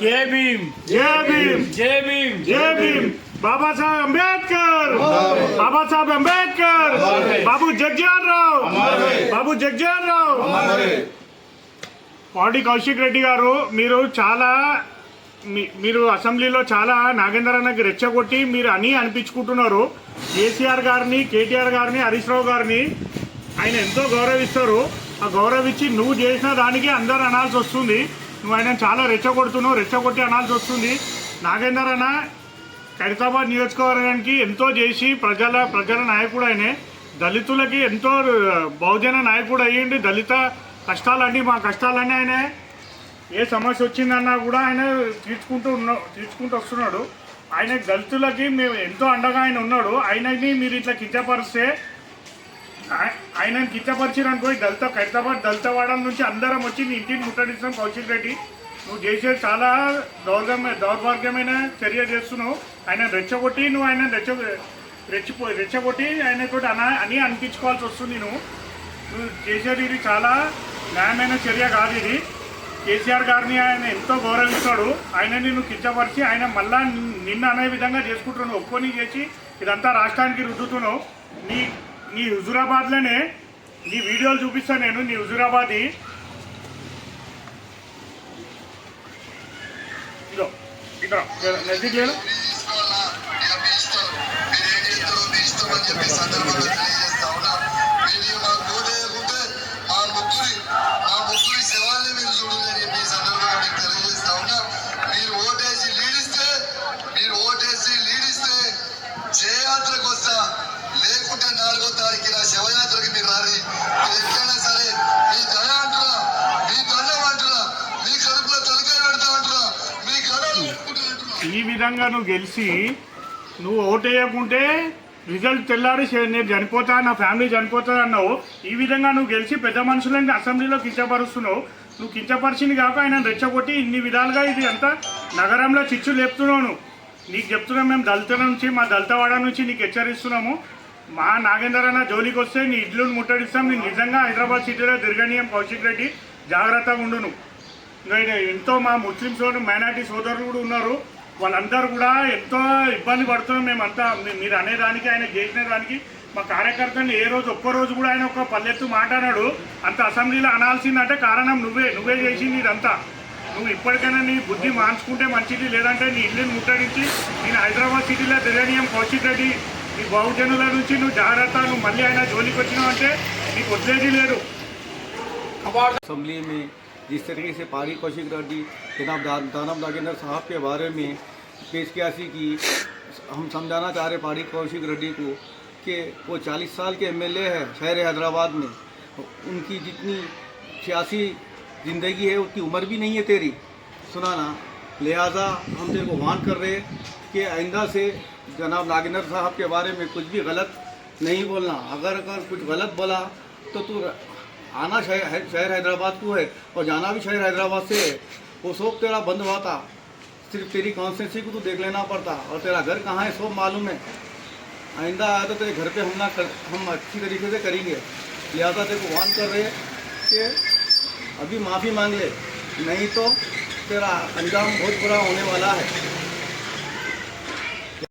जय भीम जय भीम जय भीम जय भीम बाबा साहेब अंबेडकर बाबा साहेब अंबेडकर बाबू जगजीवन राव బాబు జగజీవన్ రావు పాడి కౌశిక్ రెడ్డి గారు మీరు చాలా మీరు అసెంబ్లీలో చాలా నాగేందర్ అన్నకి రెచ్చగొట్టి మీరు అని అనిపించుకుంటున్నారు. కేసీఆర్ గారిని, కేటీఆర్ గారిని, హరీష్ రావు గారిని ఆయన ఎంతో గౌరవిస్తారు. ఆ గౌరవించి నువ్వు చేసిన దానికి అందరు అనాల్సి వస్తుంది. నువ్వు ఆయన చాలా రెచ్చగొడుతున్నావు, రెచ్చగొట్టి అనాల్సి వస్తుంది. నాగేందర్ అన్న ఖైరతాబాద్ నియోజకవర్గానికి ఎంతో చేసి ప్రజల నాయకుడు ఆయనే. దళితులకి ఎంతో బహుజన నాయకుడు అయ్యింది. దళిత కష్టాలన్నీ మా కష్టాలన్నీ ఆయన ఏ సమస్య వచ్చిందన్నా కూడా ఆయన తీర్చుకుంటూ వస్తున్నాడు. ఆయన దళితులకి మేము ఎంతో అండగా ఆయన ఉన్నాడు. ఆయనని మీరు ఇట్లా కించపరిస్తే ఆయనని కించపరిచిరనుకో ఖైరతాబాద్ దళితవాడల నుంచి అందరం వచ్చి నీ ఇంటిని ముట్టడిస్తాం. కౌశిక్ రెడ్డి నువ్వు చేసేది చాలా దౌర్భాగ్యమైన చర్య చేస్తున్నావు. ఆయన రెచ్చగొట్టి నువ్వు ఆయన రెచ్చగొట్టి ఆయనతో అని అనిపించుకోవాల్సి వస్తుంది. నువ్వు చేసేది ఇది చాలా న్యాయమైన చర్య కాదు. ఇది కేసీఆర్ గారిని ఆయన ఎంతో గౌరవిస్తాడు. ఆయనని నువ్వు కించపరిచి ఆయన మళ్ళా నిన్న అనే విధంగా చేసుకుంటున్నావు. ఒక్కొని చేసి ఇదంతా రాష్ట్రానికి రుద్దుతున్నావు. నీ హుజూరాబాద్లోనే నీ వీడియోలు చూపిస్తాను నేను. నీ హుజూరాబాద్ ఇక్కడ నజీక్ లేదు. జయయాత్రకు వస్తా, లేకుంటే 4వ తారీఖున శవయాత్రకి మీరు రారి. ఎట్లయినా సరే మీ దయ అంటున్నా, మీ దండం అంటున్నా, మీ కడుపులో తలకాయ పెడతా అంటున్నా, మీ కళలు ఈ విధంగా నువ్వు గెలిచి నువ్వు ఓటేయకుంటే రిజల్ట్ తెల్లారి నేను చనిపోతా, నా ఫ్యామిలీ చనిపోతుంది అన్నావు. ఈ విధంగా నువ్వు గెలిచి పెద్ద మనుషులని అసెంబ్లీలో కించపరుస్తున్నావు. నువ్వు కించపరిచింది కాక ఆయన రెచ్చగొట్టి ఇన్ని విధాలుగా ఇది అంతా నగరంలో చిచ్చు లేపుతున్నావు. నీకు చెప్తున్నాం, మేము దళితుల నుంచి, మా దళితవాడ నుంచి నీకు హెచ్చరిస్తున్నాము. మా నాగేందర్ అన్న జోలికి వస్తే నీ ఇడ్లును ముట్టడిస్తాం. నేను నిజంగా హైదరాబాద్ సిటీలో తిరగనీయం. కౌశిక్ రెడ్డి జాగ్రత్తగా ఉండును. ఎంతో మా ముస్లిం మైనార్టీ సోదరులు కూడా ఉన్నారు. వాళ్ళందరూ కూడా ఎంతో ఇబ్బంది పడుతున్నాం. మేమంతా మీరు అనేదానికి, ఆయన చేసిన దానికి మా కార్యకర్తలు ఏ రోజు ఒక్కరోజు కూడా ఆయన ఒక పల్లెత్తు మాట్లాడాడు. అంత అసెంబ్లీలో అనాల్సిందంటే కారణం నువ్వే చేసింది ఇదంతా. నువ్వు ఇప్పటికైనా నీ బుద్ధి మార్చుకుంటే మంచిది. లేదంటే నీ ఇల్లుని ముట్టడించి నేను హైదరాబాద్ సిటీలో తిరగనీయం. కౌశిక్ రెడ్డి నీ బహుజనుల నుంచి నువ్వు జాగ్రత్త. నువ్వు మళ్ళీ ఆయన జోలికి వచ్చినావు అంటే నీకు వదిలేది లేదు. असेंबली में जिस तरीके से पारी कौशिक रेड्डी जनाब दानव नागेंद्र साहब के बारे में पेश किया कि हम समझाना चाह रहे पारी कौशिक रेड्डी को कि वो 40 साल के एमएलए है शहर हैदराबाद में. उनकी जितनी सियासी ज़िंदगी है उतनी उम्र भी नहीं है तेरी, सुनाना. लिहाजा हम तेरे को वार्न कर रहे कि आइंदा से जनाब नागेंद्र साहब के बारे में कुछ भी गलत नहीं बोलना. अगर कुछ गलत बोला तो तू आना शहर हैदराबाद को है और जाना भी शहर हैदराबाद से है. वो सब तेरा बंद हुआ था. सिर्फ तेरी कॉन्स्टिट्यूंसी को तो देख लेना पड़ता और तेरा घर कहाँ है सब मालूम है. आइंदा आया तो तेरे घर पे हम अच्छी तरीके से करेंगे. लिहाजा तेरे को वार्न कर रहे कि अभी माफ़ी मांग ले, नहीं तो तेरा अंजाम बहुत बुरा होने वाला है.